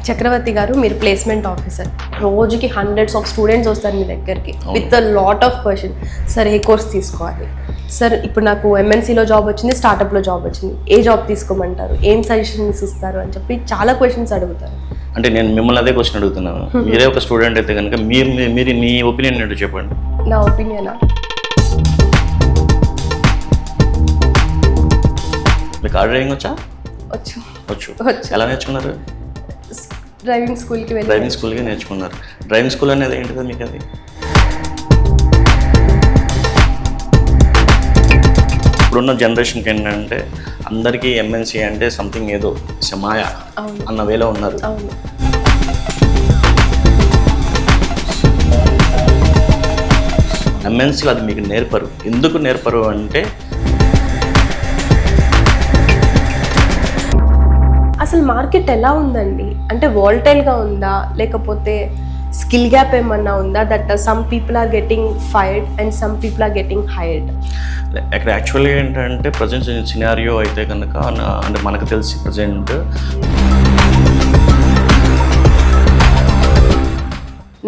చక్రవర్తి గారు, మీరు placement officer. రోజుకి హండ్రెడ్స్ ఆఫ్ స్టూడెంట్స్ వస్తారు మీ దగ్గరికి with a lot of question. Sir ఏ కోర్స్ తీసుకోవాలి, సార్ ఇప్పుడు నాకు ఎంఎన్సీలో జాబ్ వచ్చింది, స్టార్టప్లో జాబ్ వచ్చింది, ఏ జాబ్ తీసుకోమంటారు, ఏం సజెషన్స్ ఇస్తారు అని చెప్పి చాలా క్వశ్చన్స్ అడుగుతారు. అంటే నేను మిమ్మల్ని అదే క్వశ్చన్ అడుగుతున్నాను. మీరే ఒక స్టూడెంట్ అయితే కనుక మీరు మీ ఒపీనియన్ ఏంటో చెప్పండి. నా ఒపీనియనా, మీకు కార్ డ్రైవింగ్ వచ్చా? వచ్చు. వచ్చు. ఎలా నేర్చుకున్నారు? డ్రైవింగ్ స్కూల్కి వెళ్ళి డ్రైవింగ్ స్కూల్కి నేర్చుకున్నారు. డ్రైవింగ్ స్కూల్ అనేది ఏంటిది మీకు? అది ఇప్పుడున్న జనరేషన్కి ఏంటంటే అందరికీ ఎంఎన్సీ అంటే సంథింగ్ ఏదో మాయ అన్న వేలో ఉన్నారు. ఎంఎన్సీలు అది మీకు నేర్పరు. ఎందుకు నేర్పరు అంటే అసలు మార్కెట్ ఎలా ఉందండి? అంటే వాల్టైల్గా ఉందా, లేకపోతే స్కిల్ గ్యాప్ ఏమన్నా ఉందా? That some people are getting fired and some people are getting hired. అక్కడ యాక్చువల్గా ఏంటంటే ప్రజెంట్ సినారియో అయితే కనుక అంటే మనకు తెలిసి ప్రజెంట్.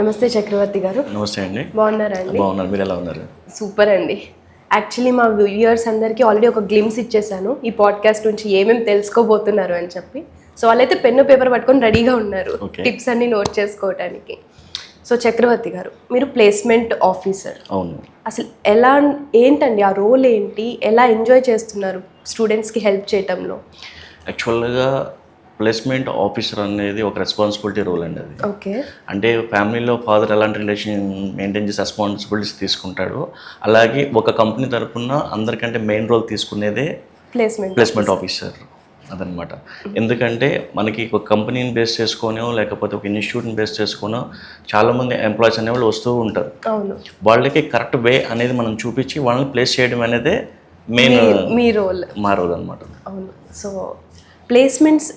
నమస్తే చక్రవర్తి గారు. నమస్తే అండి. బాగున్నారా అండి? బాగున్నారు. మీరు ఎలా ఉన్నారు? సూపర్ అండి. యాక్చువల్లీ మా వ్యూయర్స్ అందరికీ ఆల్రెడీ ఒక గ్లిమ్స్ ఇచ్చేసాను ఈ పాడ్కాస్ట్ నుంచి ఏమేమి తెలుసుకోబోతున్నారు అని చెప్పి. సో వాళ్ళైతే పెన్ను పేపర్ పట్టుకొని రెడీగా ఉన్నారు టిప్స్ అన్ని నోట్ చేసుకోవడానికి. సో చక్రవర్తి గారు, మీరు ప్లేస్మెంట్ ఆఫీసర్. అవును. అసలు ఎలా, ఏంటండి ఆ రోల్ ఏంటి, ఎలా ఎంజాయ్ చేస్తున్నారు స్టూడెంట్స్కి హెల్ప్ చేయటంలో? యాక్చువల్గా ప్లేస్మెంట్ ఆఫీసర్ అనేది ఒక రెస్పాన్సిబిలిటీ రోల్ అండి. అది ఓకే. అంటే ఫ్యామిలీలో ఫాదర్ ఎలాంటి రిలేషన్ మెయింటైన్ చేసి రెస్పాన్సిబిలిటీస్ తీసుకుంటాడో అలాగే ఒక కంపెనీ తరఫున అందరికంటే మెయిన్ రోల్ తీసుకునేదే ప్లేస్మెంట్ ఆఫీసర్ అదనమాట. ఎందుకంటే మనకి ఒక కంపెనీని బేస్ చేసుకొనో లేకపోతే ఒక ఇన్స్టిట్యూట్ని బేస్ చేసుకొనో చాలామంది ఎంప్లాయీస్ అనేవాళ్ళు వస్తూ ఉంటారు. వాళ్ళకి కరెక్ట్ వే అనేది మనం చూపించి వాళ్ళని ప్లేస్ చేయడం అనేదే మెయిన్ మా రోల్ అనమాట. అవును. సో ప్లేస్మెంట్స్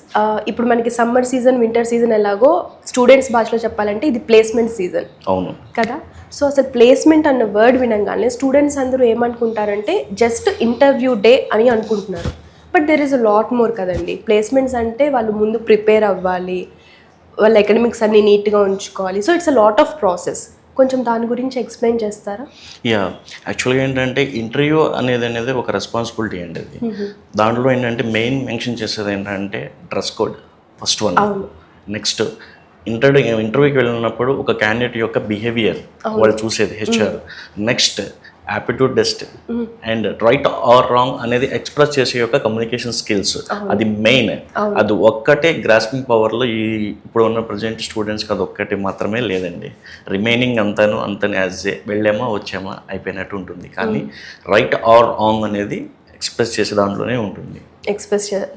ఇప్పుడు మనకి సమ్మర్ సీజన్, వింటర్ సీజన్ ఎలాగో స్టూడెంట్స్ భాషలో చెప్పాలంటే ఇది ప్లేస్మెంట్ సీజన్. అవును కదా. సో అసలు ప్లేస్మెంట్ అన్న వర్డ్ వినంగానే స్టూడెంట్స్ అందరూ ఏమనుకుంటారంటే జస్ట్ ఇంటర్వ్యూ డే అని అనుకుంటున్నారు. But there is a lot more కదండి. ప్లేస్మెంట్స్ అంటే వాళ్ళు ముందు ప్రిపేర్ అవ్వాలి, వాళ్ళ అకాడమిక్స్ అన్ని నీట్గా ఉంచుకోవాలి. So it's a lot of process. కొంచెం దాని గురించి ఎక్స్ప్లెయిన్ చేస్తారా? యాక్చువల్గా ఏంటంటే ఇంటర్వ్యూ అనేది ఒక రెస్పాన్సిబిలిటీ అండి. అది దాంట్లో ఏంటంటే మెయిన్ మెన్షన్ చేసేది ఏంటంటే dress code first one. Next ఇంటర్వ్యూకి వెళ్ళినప్పుడు ఒక క్యాండిడేట్ యొక్క బిహేవియర్ వాళ్ళు చూసేది HR. Next aptitude test and right or wrong అనేది ఎక్స్ప్రెస్ చేసే యొక్క కమ్యూనికేషన్ స్కిల్స్, అది మెయిన్. అది ఒక్కటే గ్రాస్పింగ్ పవర్లో ఇప్పుడు ఉన్న ప్రజెంట్ స్టూడెంట్స్కి అది ఒక్కటి మాత్రమే లేదండి. రిమైనింగ్ అంతనే యాజ్ ఏ వెళ్ళామా వచ్చామా అయిపోయినట్టు ఉంటుంది. కానీ రైట్ ఆర్ రాంగ్ అనేది ఎక్స్ప్రెస్ చేసే దాంట్లోనే ఉంటుంది.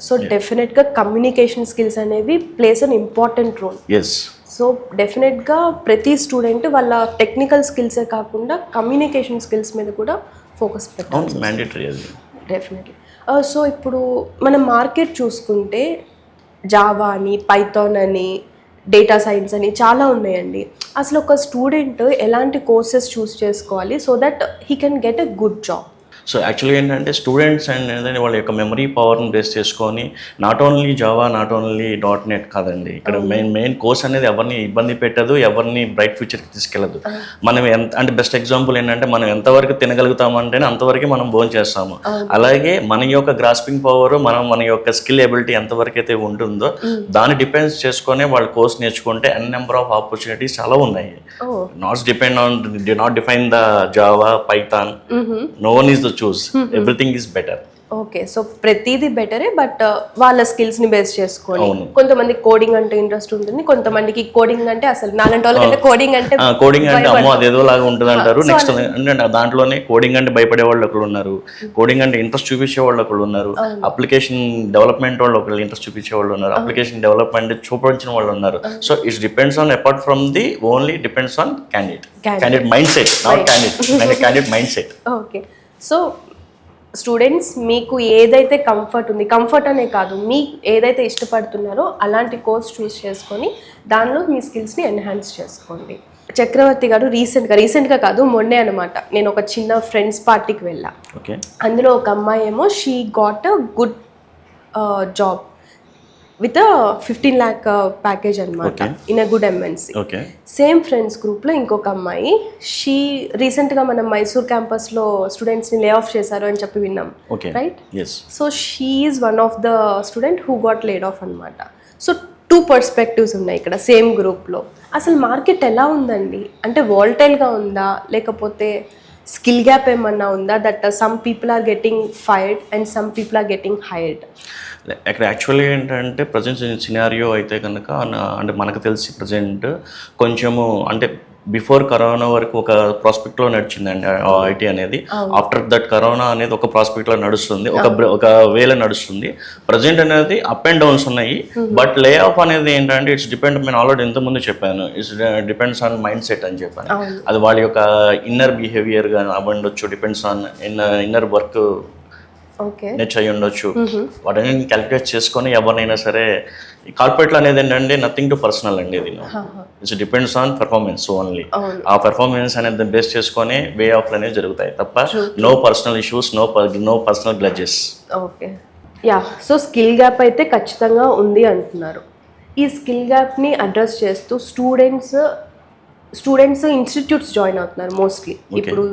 సో డెఫినెట్గా కమ్యూనికేషన్ స్కిల్స్ అనేవి plays an important role. Yes. So డెఫినెట్గా ప్రతి స్టూడెంట్ వాళ్ళ టెక్నికల్ స్కిల్సే కాకుండా కమ్యూనికేషన్ స్కిల్స్ మీద కూడా ఫోకస్ పెట్టాలి. మ్యాండేటరీ అది డెఫినెట్లీ. సో ఇప్పుడు మనం మార్కెట్ చూసుకుంటే జావా అని, పైథాన్ అని, డేటా సైన్స్ అని చాలా ఉన్నాయండి. అసలు ఒక స్టూడెంట్ ఎలాంటి కోర్సెస్ చూస్ చేసుకోవాలి so that he can get a good job? So యాక్చువల్గా ఏంటంటే స్టూడెంట్స్ అండ్ వాళ్ళ యొక్క మెమరీ పవర్ని బేస్ చేసుకొని not only Java, not only .NET కాదండి. ఇక్కడ మెయిన్ కోర్స్ అనేది ఎవరిని ఇబ్బంది పెట్టదు, ఎవరిని బ్రైట్ ఫ్యూచర్కి తీసుకెళ్ళదు. మనం అంటే బెస్ట్ ఎగ్జాంపుల్ ఏంటంటే మనం ఎంతవరకు తినగలుగుతామంటేనే అంతవరకు మనం భోజనం చేస్తాము. అలాగే మన యొక్క గ్రాస్పింగ్ పవర్, మన యొక్క స్కిల్ ఎబిలిటీ ఎంతవరకు అయితే ఉంటుందో దాన్ని డిపెండ్స్ చేసుకొని వాళ్ళు కోర్స్ నేర్చుకుంటే నెంబర్ ఆఫ్ ఆపర్చునిటీస్ చాలా ఉన్నాయి. Not define the Java, Python. No one is the choose. Everything is better. Okay. So ప్రతిదీ బెటరే, బట్ వాళ్ళ స్కిల్స్ ని బేస్ చేసుకొని కొంతమంది కోడింగ్ అంటే ఇంట్రెస్ట్ ఉంటుంది, కొంతమందికి కోడింగ్ అంటే అసలు నాలంటి వాళ్ళకంటే కోడింగ్ అంటే అమ్మో అదేదో లాగా ఉంటుంది అంటారు. నెక్స్ట్ అంటే దాంట్లోనే కోడింగ్ అంటే భయపడే వాళ్ళు ఒకళ్ళు ఉన్నారు, కోడింగ్ అంటే ఇంట్రెస్ట్ చూపించే వాళ్ళు ఒకళ్ళు ఉన్నారు, అప్లికేషన్ డెవలప్మెంట్ వాళ్ళు ఒకళ్ళు ఇంట్రెస్ట్ చూపించే వాళ్ళు ఉన్నారు, అప్లికేషన్ డెవలప్మెంట్ చూపించిన వాళ్ళు ఉన్నారు. So it's depends on apart from the only depends on candidate mind set, not candidate mind set. Okay. So students మీకు ఏదైతే కంఫర్ట్ అనే కాదు, మీకు ఏదైతే ఇష్టపడుతున్నారో అలాంటి కోర్స్ చూస్ చేసుకొని దానిలో మీ స్కిల్స్ని ఎన్హాన్స్ చేసుకోండి. చక్రవర్తి గారు రీసెంట్గా కాదు మొన్నే అనమాట, నేను ఒక చిన్న ఫ్రెండ్స్ పార్టీకి వెళ్ళా. అందులో ఒక అమ్మాయి ఏమో she got a good job. With 15 lakh package అనమాట in a good MNC. Okay same friends గ్రూప్లో ఇంకొక అమ్మాయి, షీ రీసెంట్గా మనం మైసూర్ క్యాంపస్లో స్టూడెంట్స్ని లే ఆఫ్ చేశారు అని చెప్పి విన్నాం, okay right? Yes so she is one of the student who got laid off అనమాట. సో 2 పర్స్పెక్టివ్స్ ఉన్నాయి ఇక్కడ సేమ్ గ్రూప్లో. అసలు మార్కెట్ ఎలా ఉందండి? అంటే వాల్టైల్గా ఉందా, లేకపోతే స్కిల్ గ్యాప్ ఏమన్నా ఉందా, that some people are getting fired and some people are getting hired? ఇక్కడ యాక్చువల్గా ఏంటంటే ప్రజెంట్ సినారియో అయితే కనుక అంటే మనకు తెలిసి ప్రజెంట్ కొంచెము అంటే బిఫోర్ కరోనా వరకు ఒక ప్రాస్పెక్ట్లో నడిచిందండి ఐటీ అనేది. ఆఫ్టర్ దట్ కరోనా అనేది ఒక ప్రాస్పెక్ట్లో నడుస్తుంది, ఒక వేలో నడుస్తుంది. ప్రజెంట్ అనేది అప్ అండ్ డౌన్స్ ఉన్నాయి. బట్ లే ఆఫ్ అనేది ఏంటంటే ఇట్స్ డిపెండ్, నేను ఆల్రెడీ ఇంతకుముందు చెప్పాను, it's depends on mind set అని చెప్పాను. అది వాళ్ళ యొక్క ఇన్నర్ బిహేవియర్ గా అవ్వండొచ్చు, depends on inner work nature అయ్యి ఉండొచ్చు. వాటిని క్యాలిక్యులేట్ చేసుకొని ఎవరినైనా సరే, కార్పొరేట్లో అనేది ఏంటంటే నథింగ్ టు పర్సనల్ అండి. ఇది it's depends on performance only. ఆ పెర్ఫార్మెన్స్ అనేది బేస్ చేసుకొని వే ఆఫ్ అనేది జరుగుతాయి తప్ప no personal issues, no personal grudges. Okay, yeah. So skill gap అయితే ఖచ్చితంగా ఉంది అంటున్నారు. ఈ స్కిల్ గ్యాప్ని అడ్రస్ చేస్తూ స్టూడెంట్స్ ఇన్స్టిట్యూట్స్ జాయిన్ అవుతున్నారు మోస్ట్లీ. ఇప్పుడు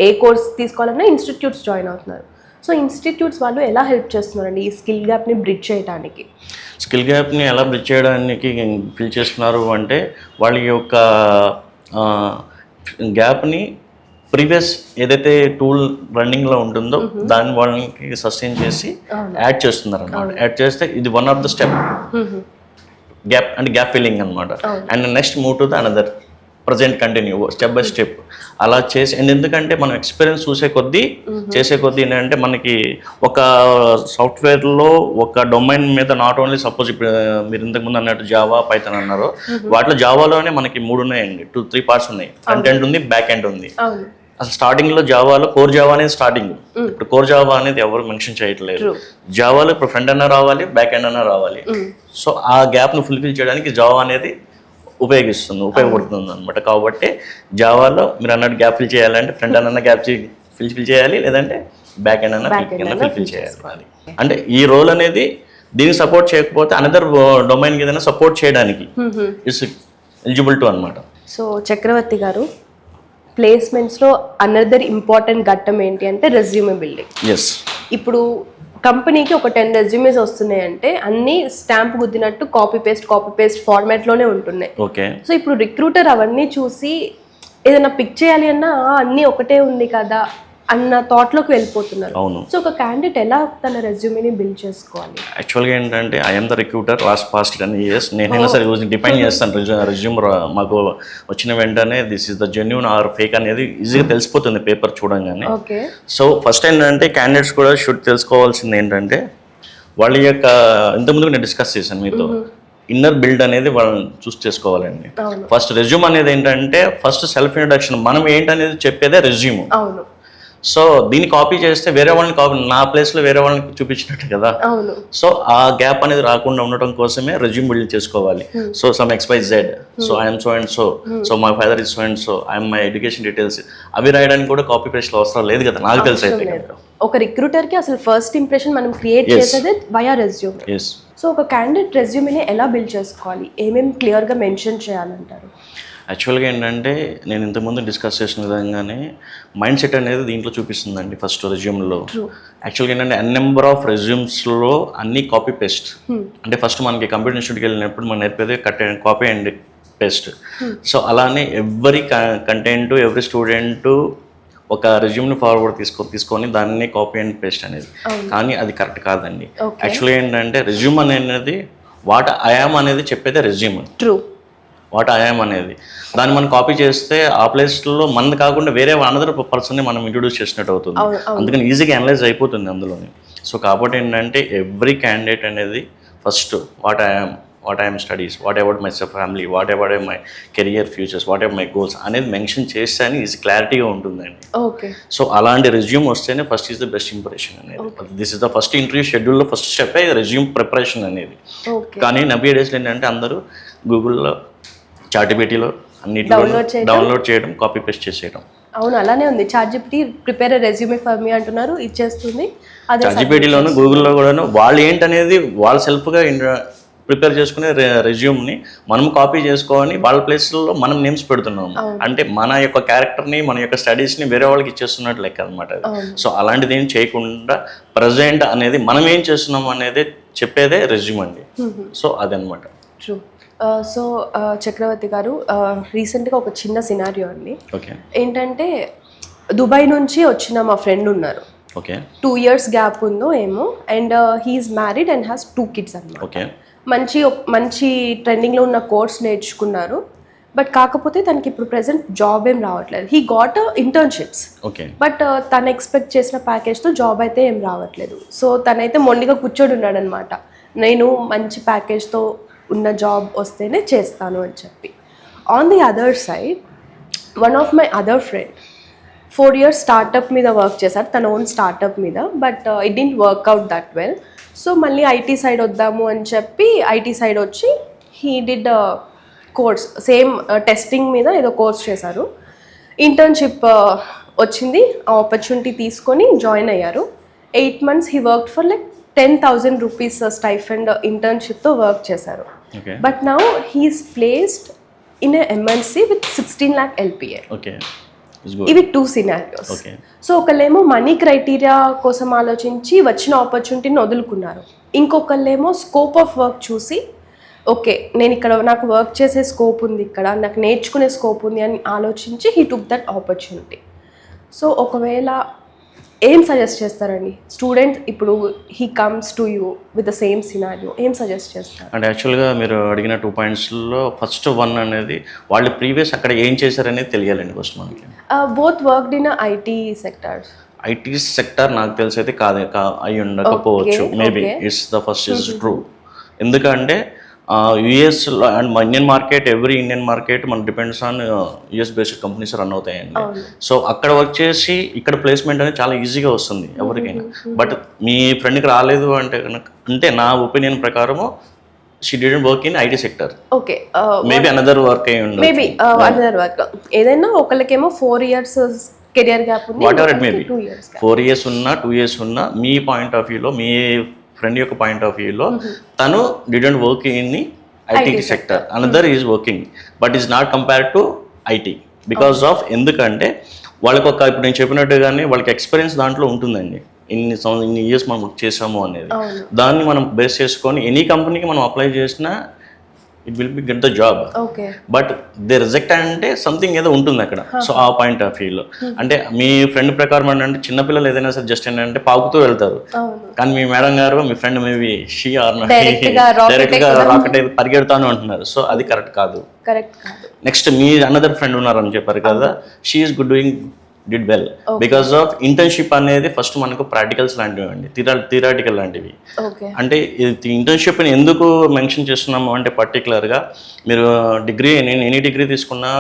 ఏ కోర్స్ తీసుకోవాలన్నా ఇన్స్టిట్యూట్స్ జాయిన్ అవుతున్నారు. సో ఇన్స్టిట్యూట్స్ వాళ్ళు ఎలా హెల్ప్ చేస్తున్నారండి ఈ స్కిల్ గ్యాప్ని బ్రిడ్జ్ చేయడానికి? స్కిల్ గ్యాప్ని ఎలా బ్రిడ్జ్ చేయడానికి ఫిల్ చేస్తున్నారు అంటే, వాళ్ళ యొక్క గ్యాప్ని ప్రీవియస్ ఏదైతే టూల్ రన్నింగ్లో ఉంటుందో దాన్ని వాళ్ళకి సస్టైన్ చేసి యాడ్ చేస్తున్నారు అన్నమాట. యాడ్ చేస్తే ఇది one of the step gap అంటే గ్యాప్ ఫిల్లింగ్ అనమాట. And next move to the another present continue step by step అలా చేసి. అండ్ ఎందుకంటే మనం ఎక్స్పీరియన్స్ చేసే కొద్దీ ఏంటంటే మనకి ఒక సాఫ్ట్వేర్లో ఒక డొమైన్ మీద నాట్ ఓన్లీ సపోజ్ ఇప్పుడు మీరు ఇంతకుముందు అన్నట్టు జావా, పైథాన్ అన్నారు, వాటిలో జావాలోనే మనకి 3 ఉన్నాయండి, 2-3 పార్ట్స్ ఉన్నాయి. ఫ్రంట్ ఎండ్ ఉంది, బ్యాక్ ఎండ్ ఉంది. అసలు స్టార్టింగ్లో జావాలో కోర్ జావా అనేది స్టార్టింగ్. ఇప్పుడు కోర్ జావా అనేది ఎవరు మెన్షన్ చేయట్లేదు. జావాలో ఇప్పుడు ఫ్రంట్ అన్నా రావాలి, బ్యాక్ ఎండ్ అన్నా రావాలి. సో ఆ గ్యాప్ను ఫుల్ఫిల్ చేయడానికి జావా అనేది ఉపయోగపడుతుంది అనమాట. కాబట్టి జావాలో మీరు అన్నట్టు గ్యాప్ ఫిల్ చేయాలంటే ఫ్రంట్ అన్న గ్యాప్ ఫిల్ చేయాలి, లేదంటే బ్యాక్ ఎండ్ అన్న ఫిల్ చేయాలి. అంటే ఈ రోల్ అనేది దీనికి సపోర్ట్ చేయకపోతే అనదర్ డొమైన్కి ఏదైనా సపోర్ట్ చేయడానికి ఇట్స్ ఎలిజిబుల్ టు అనమాట. సో చక్రవర్తి గారు, ప్లేస్మెంట్స్లో అనదర్ ఇంపార్టెంట్ ఘట్టం ఏంటి అంటే రెజ్యూమే బిల్డింగ్. ఎస్. ఇప్పుడు కంపెనీకి ఒక 10 రెజ్యూమేస్ వస్తున్నాయంటే అన్ని స్టాంప్ గుద్దినట్టు కాపీ పేస్ట్ ఫార్మాట్లోనే ఉంటున్నాయి. ఓకే. సో ఇప్పుడు రిక్రూటర్ అవన్నీ చూసి ఏదైనా పిక్ చేయాలి అన్నా అన్నీ ఒకటే ఉంది కదా అన్న థాట్లోకి వెళ్ళిపోతున్నారు. అవును. సో ఒక క్యాండిడేట్ ఎలా తన రెజ్యూమేని బిల్డ్ చేసుకోవాలి? యాక్చువల్గా ఏంటంటే I'm the recruiter past 10 years. నేనైనా సరే డిఫైన్ చేస్తాను రెజ్యూమ్ మాకు వచ్చిన వెంటనే this is the genuine or fake అనేది ఈజీగా తెలిసిపోతుంది పేపర్ చూడంగానే. ఓకే. సో ఫస్ట్ ఏంటంటే క్యాండిడేట్స్ కూడా తెలుసుకోవాల్సింది ఏంటంటే వాళ్ళ యొక్క ఇంతకుముందు నేను డిస్కస్ చేశాను మీతో, ఇన్నర్ బిల్డ్ అనేది వాళ్ళని చూస్ చేసుకోవాలండి. ఫస్ట్ రెజ్యూమ్ అనేది ఏంటంటే ఫస్ట్ సెల్ఫ్ ఇంట్రడక్షన్, మనం ఏంటనేది చెప్పేదే రెజ్యూమ్. అవును. సో దీన్ని కాపీ చేస్తే వేరే వాళ్ళని నా ప్లేస్లో వేరే వాళ్ళని చూపించినట్టు కదా. సో ఆ గ్యాప్ అనేది రాకుండా ఉండటం కోసమే రెజ్యూమ్ బిల్డ్ చేసుకోవాలి. So some XYZ, so I'm so and so my father is so and so, I'm my education details అవి రాయడానికి కూడా కాపీ పేస్ట్లో అవసరం లేదు కదా, నాకు తెలిసి అయితే. ఒక రిక్రూటర్కి అసలు ఫస్ట్ ఇంప్రెషన్ మనం క్రియేట్ చేసేది వయా రెజ్యూమ్. సో ఒక క్యాండిడేట్ రెజ్యూమ్ని ఎలా బిల్డ్ చేసుకోవాలి, ఏమేమి క్లియర్గా మెన్షన్ చేయాలంటారు? యాక్చువల్గా ఏంటంటే నేను ఇంతకుముందు డిస్కస్ చేసిన విధంగానే మైండ్ సెట్ అనేది దీంట్లో చూపిస్తుందండి ఫస్ట్ రెజ్యూమ్లో. యాక్చువల్గా ఏంటంటే నెంబర్ ఆఫ్ రెజ్యూమ్స్లో అన్ని కాపీ పేస్ట్. అంటే ఫస్ట్ మనకి కంప్యూటర్ ఇన్స్టిట్యూట్కి వెళ్ళినప్పుడు మనం నేర్పేది కాపీ అండ్ పేస్ట్. సో అలానే ఎవ్రీ కంటెంట్ ఎవ్రీ స్టూడెంట్ ఒక రెజ్యూమ్ని ఫార్వర్డ్ తీసుకొని దాన్ని కాపీ అండ్ పేస్ట్ అనేది, కానీ అది కరెక్ట్ కాదండి. యాక్చువల్గా ఏంటంటే రెజ్యూమ్ అనేది వాట్ ఐఆమ్ అనేది చెప్పేదే రెజ్యూమ్. వాట్ ఐఆమ్ అనేది దాన్ని మనం కాపీ చేస్తే ఆ ప్లేస్లో మనది కాకుండా వేరే అనదర్ పర్సన్ని మనం ఇంట్రొడ్యూస్ చేసినట్టు అవుతుంది. అందుకని ఈజీగా అనలైజ్ అయిపోతుంది అందులోని. సో కాబట్టి ఏంటంటే ఎవ్రీ క్యాండిడేట్ అనేది first what I'm studies, what about my family, what about my career futures, what about my goals అనేది మెన్షన్ చేస్తేనే ఈజీ క్లారిటీగా ఉంటుందండి. సో అలాంటి రెజ్యూమ్ వస్తేనే first is the best impression అనేది. This is the first interview షెడ్యూల్లో first step resume preparation అనేది. కానీ నవ్వే డేస్లో ఏంటంటే అందరూ గూగుల్లో, చాట్‌జిపిటిలో అన్నిటిలో డౌన్లోడ్ చేయడం, కాపీ పేస్ట్ చేసేయడం. అవును, అలానే ఉంది. ChatGPT prepare resume for me అంటున్నారు, ఇచ్చేస్తుంది. చాట్‌జిపిటిలోను గూగుల్లో కూడాను వాళ్ళు ఏంటనేది వాళ్ళు సెల్ఫ్గా ప్రిపేర్ చేసుకునే రెజ్యూమ్ని మనం కాపీ చేసుకొని వాళ్ళ ప్లేస్లో మనం నేమ్స్ పెడుతున్నాము. అంటే మన యొక్క క్యారెక్టర్ని మన యొక్క స్టడీస్ని వేరే వాళ్ళకి ఇచ్చేస్తున్నట్టు లెక్క అనమాట. సో అలాంటిది ఏం చేయకుండా ప్రజెంట్ అనేది మనం ఏం చేస్తున్నాం అనేది చెప్పేదే రెజ్యూమ్ అండి. సో అదనమాట. ట్రూ. సో చక్రవర్తి గారు, రీసెంట్గా ఒక చిన్న సినారియో అండి. ఓకే. ఏంటంటే దుబాయ్ నుంచి వచ్చిన మా ఫ్రెండ్ ఉన్నారు. ఓకే. 2 years గ్యాప్ ఉందో ఏమో, and he is married and has 2 kids అన్నమాట. ఓకే. మంచి ట్రెండింగ్లో ఉన్న కోర్స్ నేర్చుకున్నారు. బట్ కాకపోతే తనకి ఇప్పుడు ప్రెసెంట్ జాబ్ ఏం రావట్లేదు. He got internships. Okay. But తను ఎక్స్పెక్ట్ చేసిన ప్యాకేజ్తో జాబ్ అయితే ఏం రావట్లేదు. సో తనైతే మొండిగా కూర్చొని ఉన్నాడు అనమాట. నేను మంచి ప్యాకేజ్తో ఉన్న జాబ్ వస్తేనే చేస్తాను అని చెప్పి. On the other side, one of my other friend 4 years startup మీద వర్క్ చేశారు, తన ఓన్ స్టార్టప్ మీద. But it didn't work out that well. So మళ్ళీ ఐటీ సైడ్ వద్దాము అని చెప్పి ఐటీ సైడ్ వచ్చి he did course, same testing మీద ఏదో కోర్స్ చేశారు. ఇంటర్న్షిప్ వచ్చింది, ఆ ఆపర్చునిటీ తీసుకొని జాయిన్ అయ్యారు. 8 months he work for like 10,000 rupees stipend ఇంటర్న్షిప్తో వర్క్ చేశారు. But now he's placed in MNC with 16 lakh LPA. Okay. ఇవి 2 scenarios. సో ఒకళ్ళేమో మనీ క్రైటీరియా కోసం ఆలోచించి వచ్చిన ఆపర్చునిటీని వదులుకున్నారు. ఇంకొకళ్ళేమో స్కోప్ ఆఫ్ వర్క్ చూసి, ఓకే నేను ఇక్కడ నాకు వర్క్ చేసే స్కోప్ ఉంది, ఇక్కడ నాకు నేర్చుకునే స్కోప్ ఉంది అని ఆలోచించి he took that opportunity. So ఒకవేళ ఏం సజెస్ట్ చేస్తారండి స్టూడెంట్, ఇప్పుడు he comes to you with the same scenario, ఏం సజెస్ట్ చేస్తారు? అంటే యాక్చువల్గా మీరు అడిగిన 2 pointsలో ఫస్ట్ 1 అనేది వాళ్ళు ప్రీవియస్ అక్కడ ఏం చేశారనేది తెలియాలండి ఫస్ట్ మనకి. Both worked in IT sectors. IT sector నాకు తెలిసి అయితే అయి ఉండకపోవచ్చు. Maybe it's the first is true. ఎందుకంటే యుఎస్లో and Indian market, every Indian market మన depends on US based companies run అవుతాయండి. సో అక్కడ వర్క్ చేసి ఇక్కడ ప్లేస్మెంట్ అనేది చాలా ఈజీగా వస్తుంది ఎవరికైనా. బట్ మీ ఫ్రెండ్కి రాలేదు అంటే కనుక, అంటే నా ఒపీనియన్ ప్రకారము she didn't work in IT sector. Okay. Maybe another work అయ్యి ఉండదు. Maybe another work. ఏదైనా ఒకళ్ళకేమో 4 years కెరియర్ గ్యాప్ ఉంది, what ever it maybe 2 years. 4 years ఉన్నా 2 years ఉన్నా మీ పాయింట్ ఆఫ్ వ్యూలో, మీ ఫ్రెండ్ యొక్క పాయింట్ ఆఫ్ వ్యూలో తను didn't work in the IT sector, another is working but is not compare to IT because of, ఎందుకంటే వాళ్ళకి ఒక, ఇప్పుడు నేను చెప్పినట్టుగానే వాళ్ళకి ఎక్స్పీరియన్స్ దాంట్లో ఉంటుందండి. ఇన్ని ఇయర్స్ మనం వర్క్ చేసాము అనేది, దాన్ని మనం బేస్ చేసుకొని ఎనీ కంపెనీకి మనం అప్లై చేసినా it will be get the job. But they reject అంటే సంథింగ్ ఏదో ఉంటుంది అక్కడ. సో ఆ పాయింట్ ఆఫ్ వ్యూలో అంటే మీ ఫ్రెండ్ ప్రకారం అంటే చిన్నపిల్లలు ఏదైనా సరే జస్ట్ ఏంటంటే పాకుతూ వెళ్తారు, కానీ మీ మేడం గారు మీ friend maybe she are direct గా రాకెట్ పరిగెడతాను అంటున్నారు. సో అది కరెక్ట్ కాదు. నెక్స్ట్ మీ అనదర్ ఫ్రెండ్ ఉన్నారని చెప్పారు కదా, she is did well because of internship అనేది ఫస్ట్ మనకు ప్రాక్టికల్స్ లాంటివి అండి, థియరాటికల్ లాంటివి. అంటే ఇంటర్న్షిప్ని ఎందుకు మెన్షన్ చేస్తున్నాము అంటే పర్టికులర్గా మీరు డిగ్రీ, నేను ఎనీ డిగ్రీ తీసుకున్నా,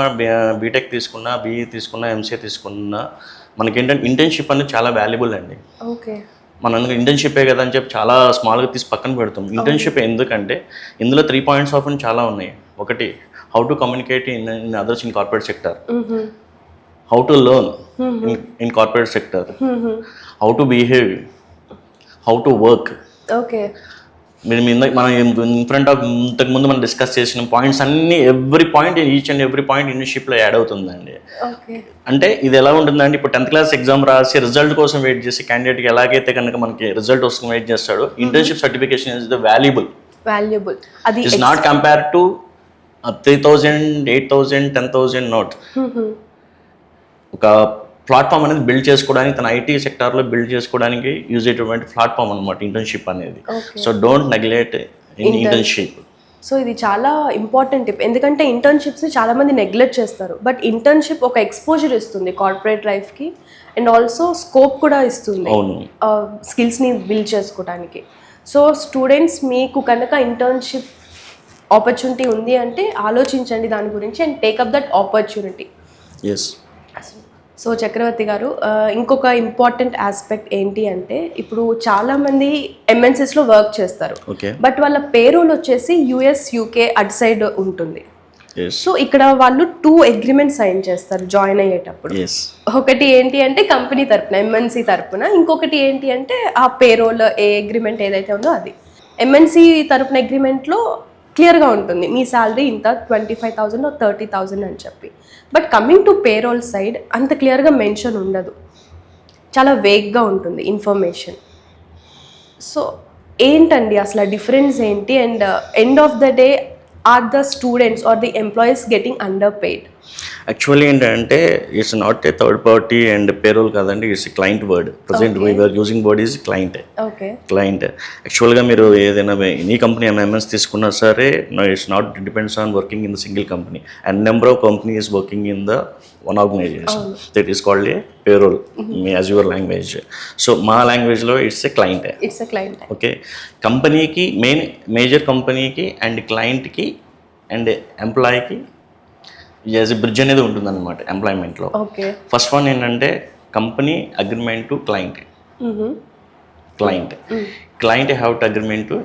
బీటెక్ తీసుకున్నా, బీఈ తీసుకున్నా, ఎంసీఏ తీసుకున్నా, మనకి ఏంటంటే ఇంటర్న్షిప్ అనేది చాలా వాల్యుబుల్ అండి. మనం ఇంటర్న్షిపే కదా అని చెప్పి చాలా స్మాల్గా తీసి పక్కన పెడతాం. ఇంటర్న్షిప్ ఎందుకంటే ఇందులో 3 points ఆఫ్ చాలా ఉన్నాయి. ఒకటి, how to communicate in others in corporate sector, how to learn in corporate sector, how to behave, how to work. మనం ఇన్ ఫ్రంట్ ఆఫ్ ఇంతకు ముందు మనం డిస్కస్ చేసిన పాయింట్స్ అన్ని, every point, each and every point ఇంటర్న్షిప్లో add అవుతుందండి. అంటే ఇది ఎలా ఉంటుందండి, ఇప్పుడు 10th class ఎగ్జామ్ రాసి రిజల్ట్ కోసం వెయిట్ చేసి క్యాండిడేట్కి ఎలాగైతే కనుక మనకి రిజల్ట్ వస్తుంది వెయిట్ చేస్తాడు, internship certification is the valuable. అది is not compare to 3,000, 8,000, 10,000 note. ఒక ప్లాట్ఫామ్ అనేది బిల్డ్ చేసుకోవడానికి, తన ఐటీ సెక్టార్లో బిల్డ్ చేసుకోవడానికి యూజ్ అయ్యేటువంటి ప్లాట్ఫామ్ అనమాట ఇంటర్న్షిప్ అనేది. So don't neglect in internship. So ఇది చాలా ఇంపార్టెంట్ టిప్, ఎందుకంటే ఇంటర్న్షిప్స్ని చాలామంది నెగ్లెక్ట్ చేస్తారు. బట్ ఇంటర్న్షిప్ ఒక ఎక్స్పోజర్ ఇస్తుంది కార్పొరేట్ లైఫ్కి, అండ్ ఆల్సో స్కోప్ కూడా ఇస్తుంది స్కిల్స్ని బిల్డ్ చేసుకోవడానికి. సో స్టూడెంట్స్, మీకు కనుక ఇంటర్న్షిప్ ఆపర్చునిటీ ఉంది అంటే ఆలోచించండి దాని గురించి and take up that opportunity. So Chakravarthi గారు, ఇంకొక ఇంపార్టెంట్ ఆస్పెక్ట్ ఏంటి అంటే, ఇప్పుడు చాలామంది ఎంఎన్సీస్లో వర్క్ చేస్తారు, బట్ వాళ్ళ పేరోల్ వచ్చేసి యుఎస్, యూకే అటు సైడ్ ఉంటుంది. సో ఇక్కడ వాళ్ళు 2 agreements సైన్ చేస్తారు జాయిన్ అయ్యేటప్పుడు. ఒకటి ఏంటి అంటే కంపెనీ తరపున, ఎంఎన్సీ తరపున, ఇంకొకటి ఏంటి అంటే ఆ పేరోల్ ఏ అగ్రిమెంట్ ఏదైతే ఉందో అది. ఎంఎన్సి తరపున అగ్రిమెంట్లో క్లియర్గా ఉంటుంది మీ శాలరీ ఇంత 25,000 30,000 అని చెప్పి. But coming to payroll side అంత క్లియర్గా మెన్షన్ ఉండదు, చాలా వేగ్గా ఉంటుంది ఇన్ఫర్మేషన్. సో ఏంటండి అసలు డిఫరెన్స్ ఏంటి? And end of the day or the students or the employees getting underpaid? Actually ఏంటంటే it's not a third party and payroll కాదండి, it's client word. Present we're using word is client. Okay, client యాక్చువల్గా మీరు ఏదైనా any company MNC తీసుకున్నా సరే it's not depends on working in the single company and number of company is working in the one organization. That is called A payroll as your language. So మా లాంగ్వేజ్లో it's a client. It's a client. Okay, కంపెనీకి major కంపెనీకి and క్లయింట్కి and ఎంప్లాయీకి as a bridge అనేది ఉంటుందన్నమాట ఎంప్లాయ్మెంట్లో. Okay, first one ఏంటంటే company agreement to client. Client have to agreement to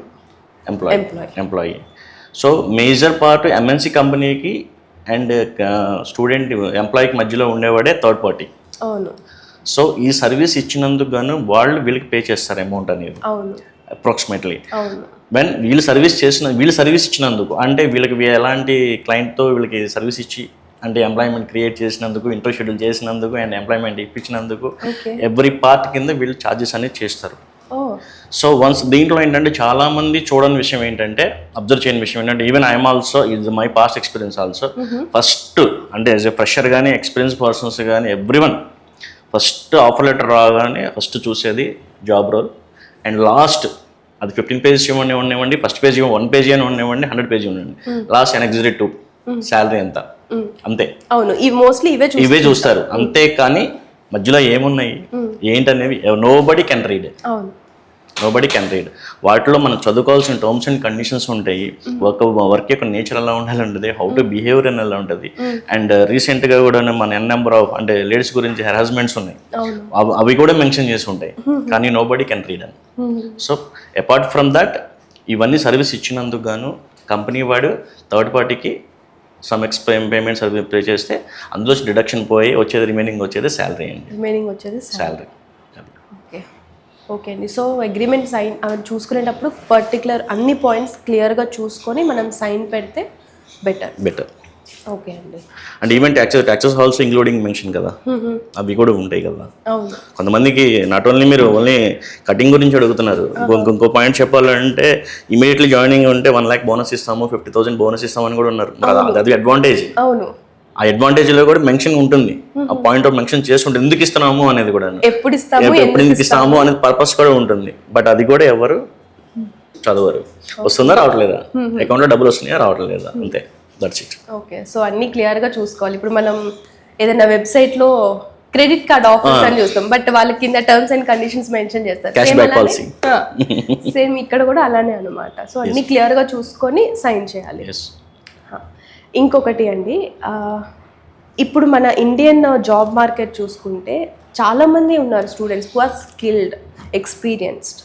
employee. So major part MNC కంపెనీకి అండ్ స్టూడెంట్ ఎంప్లాయీకి మధ్యలో ఉండేవాడే థర్డ్ పార్టీ. అవును. సో ఈ సర్వీస్ ఇచ్చినందుకు గాను వాళ్ళు వీళ్ళకి పే చేస్తారు అమౌంట్ అనేది అవును, అప్రాక్సిమేట్లీ. అవును. వెన్ వీళ్ళు సర్వీస్ ఇచ్చినందుకు అంటే వీళ్ళకి ఎలాంటి క్లయింట్తో వీళ్ళకి సర్వీస్ ఇచ్చి అంటే ఎంప్లాయ్మెంట్ క్రియేట్ చేసినందుకు, ఇంటర్ షెడ్యూల్ చేసినందుకు అండ్ ఎంప్లాయ్మెంట్ ఇప్పించినందుకు ఎవ్రీ పార్ట్ కింద వీళ్ళు ఛార్జెస్ అనేది చేస్తారు. సో వన్స్ దీంట్లో ఏంటంటే చాలామంది చూడని విషయం ఏంటంటే, అబ్జర్వ్ చేయని విషయం ఏంటంటే, ఈవెన్ ఐఎమ్ ఆల్సో ఇది my past experience also. First అంటే యాజ్ ఎ ఫ్రెషర్ కానీ ఎక్స్పీరియన్స్ పర్సన్స్ కానీ ఎవ్రీవన్ ఫస్ట్ ఆఫర్ లెటర్ రాగానే ఫస్ట్ చూసేది జాబ్ రోల్ అండ్ లాస్ట్ అది 15 పేజెస్ ఉండేవ్వండి, ఫస్ట్ పేజ్ 1 పేజీ అని ఉండేవ్వండి, 100 పేజీ ఉండండి, లాస్ట్ అండ్ ఎగ్జిక్యూటివ్ శాలరీ ఎంత, అంతే. అవును, ఇవే చూస్తారు అంతే. కానీ మధ్యలో ఏమున్నాయి ఏంటనేవి నోబడీ కెన్ రీడ్. వాటిలో మనం చదువుకోవాల్సిన టర్మ్స్ అండ్ కండిషన్స్ ఉంటాయి. వర్క్ యొక్క నేచర్ ఎలా ఉండాలి ఉంటుంది, హౌ టు బిహేవియర్ అని ఎలా ఉంటుంది. అండ్ రీసెంట్గా కూడా మన నెంబర్ ఆఫ్ అంటే లేడీస్ గురించి హెరాస్మెంట్స్ ఉన్నాయి, అవి కూడా మెన్షన్ చేసి ఉంటాయి. కానీ నోబడీ కెన్ రీడ్ అని. సో అపార్ట్ ఫ్రమ్ దట్ ఇవన్నీ సర్వీస్ ఇచ్చినందుకు గాను కంపెనీ వాడు థర్డ్ పార్టీకి సమ్ పేమెంట్ సర్వీస్ పే చేస్తే అందులో డిడక్షన్ పోయి రిమైనింగ్ వచ్చేది శాలరీ అండి. శాలరీ. ఓకే అండి. సో అగ్రిమెంట్ సైన్ చూసుకునేటప్పుడు పర్టికులర్ అన్ని పాయింట్స్ క్లియర్గా చూసుకొని మనం సైన్ పెడితే బెటర్. ఓకే అండి. And even taxes also including mention కదా, అవి కూడా ఉంటాయి కదా. అవును. కొంతమందికి నాట్ ఓన్లీ మీరు ఓన్లీ కటింగ్ గురించి అడుగుతున్నారు, ఇంకో పాయింట్ చెప్పాలంటే ఇమీడియట్లీ జాయినింగ్ ఉంటే 1 lakh బోనస్ ఇస్తాము, 50,000 బోనస్ ఇస్తామని కూడా ఉన్నారు. అది అడ్వాంటేజ్. అవును. ఆ అడ్వాంటేజ్లో కూడా మెన్షన్ ఉంటుంది, ఆ పాయింట్ ఆఫ్ మెన్షన్ చేసుకుంటే ఎందుకు ఇస్తున్నాము అనేది కూడా, ఎప్పుడు ఇస్తాము అనేది పర్పస్ కూడా ఉంటుంది. బట్ అది కూడా ఎవరు చదవరు. వస్తుందా రావట్లేదా, అకౌంట్లో డబ్బులు వస్తున్నాయా రావట్లేదా, అంతే. That's it. ఓకే. సో అన్ని క్లియర్గా చూసుకోవాలి. ఇప్పుడు మనం ఏదైనా వెబ్సైట్లో క్రెడిట్ కార్డ్ ఆఫర్స్ అని చూస్తాం, బట్ వాళ్ళ కింద టర్మ్స్ అండ్ కండిషన్స్ మెన్షన్ చేస్తారు. సేమ్ ఇక్కడ కూడా అలానే అనమాట. సో అన్ని క్లియర్గా చూసుకొని సైన్ చేయాలి. ఇంకొకటి అండి, ఇప్పుడు మన ఇండియన్ జాబ్ మార్కెట్ చూసుకుంటే చాలామంది ఉన్నారు students who are skilled, experienced,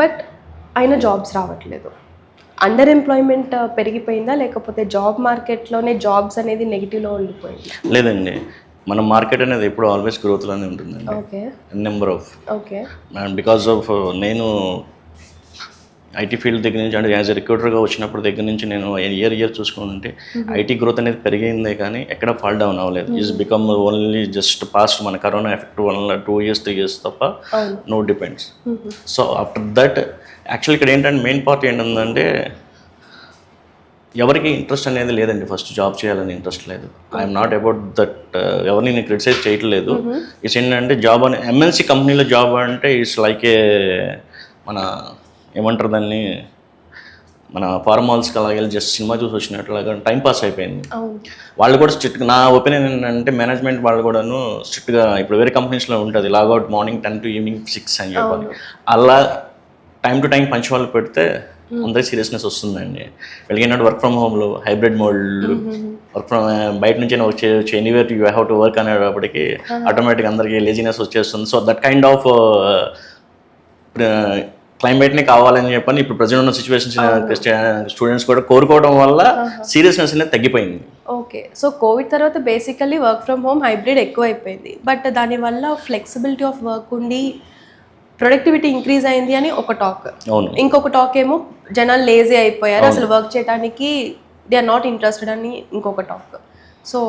but అయినా జాబ్స్ రావట్లేదు. అండర్ ఎంప్లాయ్మెంట్ పెరిగిపోయిందా, లేకపోతే జాబ్ మార్కెట్లోనే జాబ్స్ అనేది నెగిటివ్లో ఉండిపోయింది? లేదండి, మన మార్కెట్ అనేది ఎప్పుడు ఆల్వేస్ గ్రోత్లోనే ఉంటుందండి. Okay. Number of okay. And because of నేను ఐటీ ఫీల్డ్ దగ్గర నుంచి అంటే యాజ్ ఎ రిక్రూటర్గా వచ్చినప్పుడు దగ్గర నుంచి నేను ఇయర్ చూసుకుంటే ఐటీ గ్రోత్ అనేది పెరిగిందే కానీ ఎక్కడ ఫాల్ డౌన్ అవ్వలేదు. Is become only just past మన కరోనా ఎఫెక్ట్ వల్ల 2 years 3 years తప్ప no depends. So after that actual ఇక్కడ ఏంటంటే మెయిన్ పార్ట్ ఏంటంటే ఎవరికి ఇంట్రెస్ట్ అనేది లేదండి. ఫస్ట్ జాబ్ చేయాలని ఇంట్రెస్ట్ లేదు. ఐఎమ్ నాట్ అబౌట్ దట్, ఎవరిని నేను క్రిటిసైజ్ చేయట్లేదు. ఇట్స్ ఏంటంటే జాబ్ అని ఎంఎన్సీ కంపెనీలో జాబ్ అంటే ఇట్స్ లైక్ ఏ మన ఏమంటారు దాన్ని, మన ఫార్మ్ హాల్స్కి అలాగే జస్ట్ సినిమా చూసి వచ్చినట్లాగా టైం పాస్ అయిపోయింది. వాళ్ళు కూడా స్ట్రిక్ట్, నా ఒపీనియన్ ఏంటంటే మేనేజ్మెంట్ వాళ్ళు కూడాను స్ట్రిక్ట్గా ఇప్పుడు వేరే కంపెనీస్లో ఉంటుంది లాగౌట్ మార్నింగ్ 10 to evening 6 అని చెప్పాలి. అలా టైం టు టైం పంచువాళ్ళు పెడితే అందరికి సీరియస్నెస్ వస్తుందండి. వెళ్ళినట్టు వర్క్ ఫ్రమ్ హోమ్లో హైబ్రిడ్ మోడ్, వర్క్ ఫ్రమ్ బయట నుంచి వచ్చే anywhere you have to work అనేటప్పటికి ఆటోమేటిక్గా అందరికీ లేజినెస్ వచ్చేస్తుంది. సో దట్ కైండ్ ఆఫ్ క్లైమేట్ని కావాలని చెప్పని ఇప్పుడు ప్రజెంట్ ఉన్న సిచ్యువేషన్స్ స్టూడెంట్స్ కూడా కోరుకోవడం వల్ల సీరియస్నెస్ అనేది తగ్గిపోయింది. ఓకే. సో కోవిడ్ తర్వాత basically work from home hybrid ఎక్కువ అయిపోయింది, బట్ దానివల్ల ఫ్లెక్సిబిలిటీ ఆఫ్ వర్క్ ఉండి ప్రొడక్టివిటీ ఇంక్రీజ్ అయింది అని ఒక టాక్, అవును. ఇంకొక టాక్ ఏమో జనాలు లేజీ అయిపోయారు, అసలు వర్క్ చేయడానికి దే ఆర్ నాట్ ఇంట్రెస్టెడ్ అని ఇంకొక టాక్. సో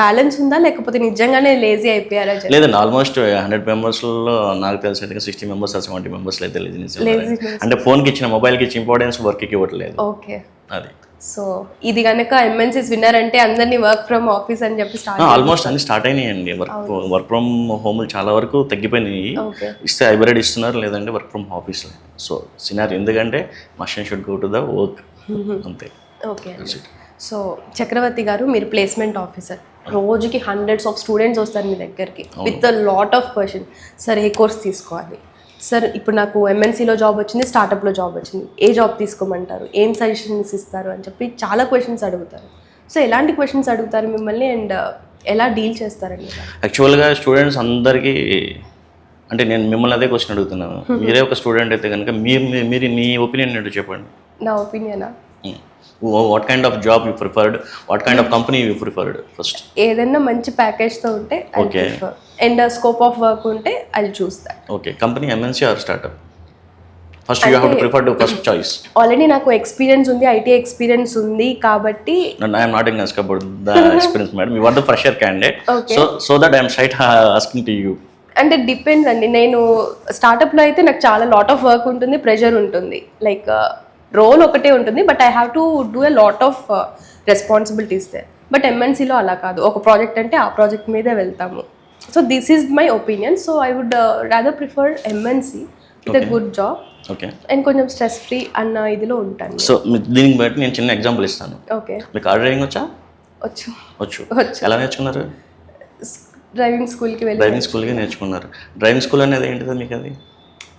బ్యాలెన్స్ ఉందా లేకపోతే నిజంగానే లేజీ అయిపోయారా? లేదండి, ఆల్మోస్ట్ 100 మెంబర్స్లో నాకు తెలిసి అయితే 60 మెంబర్స్ 70 మెంబర్స్ అయితే లేదు. అంటే ఫోన్కి ఇచ్చిన మొబైల్కి ఇచ్చిన ఇంపార్టెన్స్ వర్క్కి ఇవ్వట్లేదు. ఓకే, అది. సో ఇది కనుక ఎంఎన్సీస్ విన్నారంటే అందరినీ వర్క్ ఫ్రమ్ ఆఫీస్ అని చెప్పి స్టార్ట్ ఆల్మోస్ట్ అన్ని స్టార్ట్ అయినాయండి. వర్క్ ఫ్రమ్ హోమ్లు చాలా వరకు తగ్గిపోయినాయి. ఇస్తే హైబ్రిడ్ ఇస్తున్నారు, లేదంటే work from office. So scenario ఎందుకంటే mission should go to the work అంతే. ఓకే, సో చక్రవర్తి గారు మీరు ప్లేస్మెంట్ ఆఫీసర్, రోజుకి హండ్రెడ్స్ ఆఫ్ స్టూడెంట్స్ వస్తారు మీ దగ్గరికి with a lot of question. Sir ఏ కోర్స్ తీసుకోవాలి సార్, ఇప్పుడు నాకు ఎంఎన్సీలో జాబ్ వచ్చింది, స్టార్టప్లో జాబ్ వచ్చింది, ఏ జాబ్ తీసుకోమంటారు, ఏం సజెషన్స్ ఇస్తారు అని చెప్పి చాలా క్వశ్చన్స్ అడుగుతారు. సో ఎలాంటి క్వశ్చన్స్ అడుగుతారు మిమ్మల్ని అండ్ ఎలా డీల్ చేస్తారండి? యాక్చువల్గా స్టూడెంట్స్ అందరికీ అంటే నేను మిమ్మల్ని అదే క్వశ్చన్ అడుగుతున్నాను. మీరే ఒక స్టూడెంట్ అయితే కనుక మీరు మీ ఒపీనియన్ ఏంటో చెప్పండి. నా ఒపీనియనా? What kind of job you preferred, what kind of company you preferred? First ఏదైనా మంచి ప్యాకేజ్తో ఉంటే అండ్ స్కోప్ ఆఫ్ వర్క్ ఉంటే అది చూస్తా. Okay, company MNC or startup? First you have to prefer to first choice. Already నాకు experience ఉంది, IT experience ఉంది కాబట్టి. ఐఎమ్ నాట్ ఇంగ్ about the experience madam, you are the fresher candidate, so that I'm straight asking to you. అంటే depends అండి. నేను స్టార్టప్లో అయితే నాకు చాలా లాట్ ఆఫ్ వర్క్ ఉంటుంది, ప్రెషర్ ఉంటుంది, లైక్ రోల్ ఒకటే ఉంటుంది, but I have to do a lot of responsibilities they. But ఎంఎన్సీలో అలా కాదు, ఒక ప్రాజెక్ట్ అంటే ఆ ప్రాజెక్ట్ మీదే వెళ్తాము. So this is my opinion. So I would rather prefer MNC with a good job, okay, and కొంచెం స్ట్రెస్ ఫ్రీ అన్న ఇదిలో ఉంటాను. సో దీనికి బట్టి నేను చిన్న ఎగ్జాంపుల్ ఇస్తాను. ఓకే, మీకు కార్ డ్రైవింగ్ వచ్చా? వచ్చు. ఎలా నేర్చుకున్నారు? డ్రైవింగ్ స్కూల్కి వెళ్ళి. డ్రైవింగ్ స్కూల్కి నేర్చుకున్నారు. డ్రైవింగ్ స్కూల్ అనేది ఏంటిదో మీకు? అది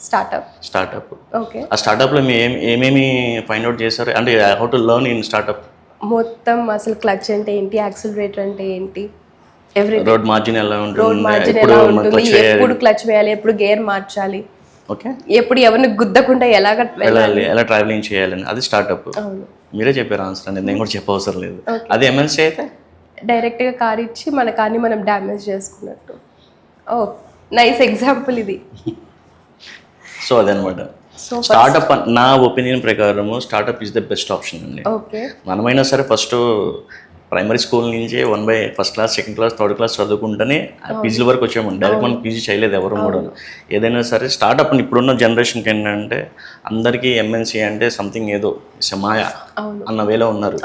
స్టార్టప్. ఓకే, ఆ స్టార్టప్లో మీరు ఏమేమి ఫైండ్ అవుట్ చేశారు? అంటే how to learn in startup? మొత్తం అసలు క్లచ్ అంటే ఏంటి, యాక్సిలరేటర్ అంటే ఏంటి, ఎవ్రీథింగ్. రోడ్ మార్జిన్ ఎలా ఉంటుంది, ఎప్పుడు క్లచ్ వేయాలి, ఎప్పుడు గేర్ మార్చాలి, ఓకే, ఎప్పుడు ఎవరిని గుద్దకుండా వెళ్ళాలి, ఎలా ట్రావెలింగ్ చేయాలని, అది స్టార్టప్. మీరే చెప్పారు ఆన్సర్ అనేది, నేను కూడా చెప్పవసరం లేదు. అది ఎంఎన్సీ అయితే డైరెక్ట్గా కార్ ఇచ్చి మన కార్ని మనం డ్యామేజ్ చేసుకున్నట్టు. ఓ నైస్ ఎగ్జాంపుల్ ఇది. సో అదనమాట స్టార్టప్. నా ఒపీనియన్ ప్రకారము startup is the best option అండి. మనమైనా సరే ఫస్ట్ ప్రైమరీ స్కూల్ నుంచి first class, second class, third class చదువుకుంటేనే పీజీల వరకు వచ్చాము. డైరెక్ట్ మనం పీజీ చేయలేదు ఎవరు కూడా. ఏదైనా సరే స్టార్టప్ ఇప్పుడున్న జనరేషన్కి ఏంటంటే అందరికీ ఎంఎన్సీ అంటే సంథింగ్ ఏదో మాయా అన్న వేలో ఉన్నారు.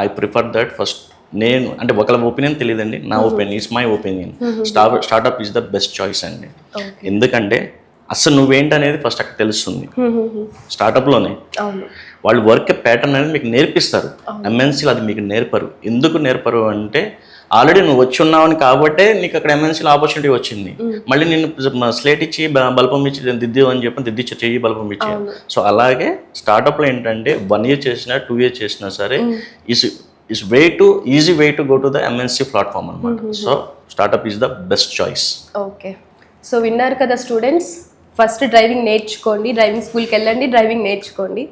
I prefer that first. నేను అంటే ఒకళ్ళ ఒపీనియన్ తెలియదండి, నా opinion it's my opinion. Startup is the best choice అండి. ఎందుకంటే అసలు నువ్వేంటనేది ఫస్ట్ అక్కడ తెలుస్తుంది స్టార్టప్లోనే. వాళ్ళు వర్క్ ప్యాటర్న్ అనేది మీకు నేర్పిస్తారు. ఎంఎన్సీలు అది మీకు నేర్పరు. ఎందుకు నేర్పరు అంటే ఆల్రెడీ నువ్వు వచ్చి ఉన్నావని కాబట్టే నీకు అక్కడ ఎంఎన్సీలో ఆపర్చునిటీ వచ్చింది. మళ్ళీ నేను స్లేట్ ఇచ్చి బల్బం ఇచ్చి దిద్దు అని చెప్పి దిద్దిచ్చి చెయ్యి బల్బం ఇచ్చి. సో అలాగే స్టార్టప్లో ఏంటంటే 1 year చేసినా 2 years చేసినా సరే is easy way to go to the MNC platform అనమాట. So startup is the best choice. Okay, so విన్నారు కదా స్టూడెంట్స్, ఫస్ట్ డ్రైవింగ్ నేర్చుకోండి, డ్రైవింగ్ స్కూల్కి వెళ్ళండి, డ్రైవింగ్ నేర్చుకోండి,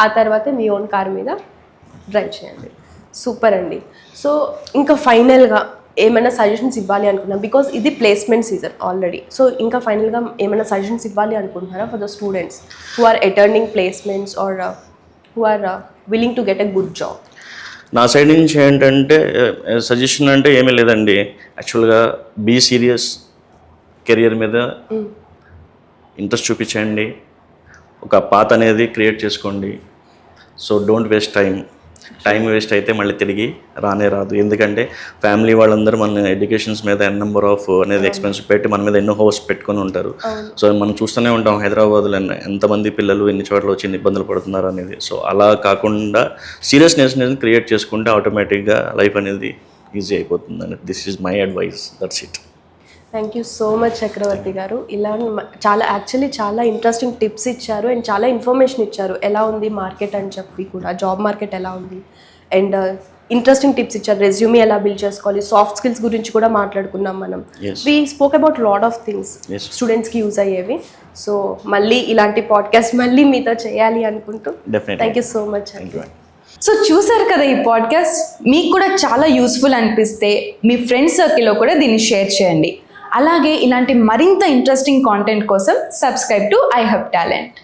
ఆ తర్వాత మీ ఓన్ కార్ మీద డ్రైవ్ చేయండి. సూపర్ అండి. సో ఇంకా ఫైనల్గా ఏమైనా సజెషన్స్ ఇవ్వాలి అనుకున్నాం, బికాస్ ఇది ప్లేస్మెంట్ సీజన్ ఆల్రెడీ. సో ఇంకా ఫైనల్గా ఏమైనా సజెషన్స్ ఇవ్వాలి అనుకుంటున్నారా for the students who are attending placements or who are willing to get a good job? నా సైడ్ నుంచి ఏంటంటే సజెషన్ అంటే ఏమీ లేదండి. యాక్చువల్గా బీ సీరియస్, కెరియర్ మీద ఇంట్రెస్ట్ చూపించండి, ఒక పాత్ అనేది క్రియేట్ చేసుకోండి. So don't waste time waste అయితే మళ్ళీ తిరిగి రానే రాదు. ఎందుకంటే ఫ్యామిలీ వాళ్ళందరూ మన ఎడ్యుకేషన్స్ మీద నెంబర్ ఆఫ్ అనేది ఎక్స్పెన్స్ పెట్టి మన మీద ఎన్నో హోప్స్ పెట్టుకొని ఉంటారు. సో మనం చూస్తూనే ఉంటాం హైదరాబాద్లో ఎంతమంది పిల్లలు ఎన్ని చోట్ల వచ్చి ఇబ్బందులు పడుతున్నారు అనేది. సో అలా కాకుండా సీరియస్నెస్ అనేది క్రియేట్ చేసుకుంటే ఆటోమేటిక్గా లైఫ్ అనేది ఈజీ అయిపోతుందండి. This is my advice, that's it. Thank you so much Chakravarthi గారు. ఇలా చాలా ఇంట్రెస్టింగ్ టిప్స్ ఇచ్చారు అండ్ చాలా ఇన్ఫర్మేషన్ ఇచ్చారు, ఎలా ఉంది మార్కెట్ అని చెప్పి కూడా, జాబ్ మార్కెట్ ఎలా ఉంది, అండ్ ఇంట్రెస్టింగ్ టిప్స్ ఇచ్చారు. రెజ్యూమే ఎలా బిల్డ్ చేసుకోవాలి, సాఫ్ట్ స్కిల్స్ గురించి కూడా మాట్లాడుకున్నాం మనం. We spoke about lot of things స్టూడెంట్స్కి యూజ్ అయ్యేవి. సో మళ్ళీ ఇలాంటి పాడ్కాస్ట్ మళ్ళీ మీతో చేయాలి అనుకుంటూ థ్యాంక్ యూ సో మచ్ అండి. సో చూసారు కదా ఈ పాడ్కాస్ట్, మీకు కూడా చాలా యూస్ఫుల్ అనిపిస్తే మీ ఫ్రెండ్స్ సర్కిల్లో కూడా దీన్ని షేర్ చేయండి. అలాగే ఇలాంటి మరింత ఇంట్రెస్టింగ్ కాంటెంట్ కోసం subscribe to I hub talent.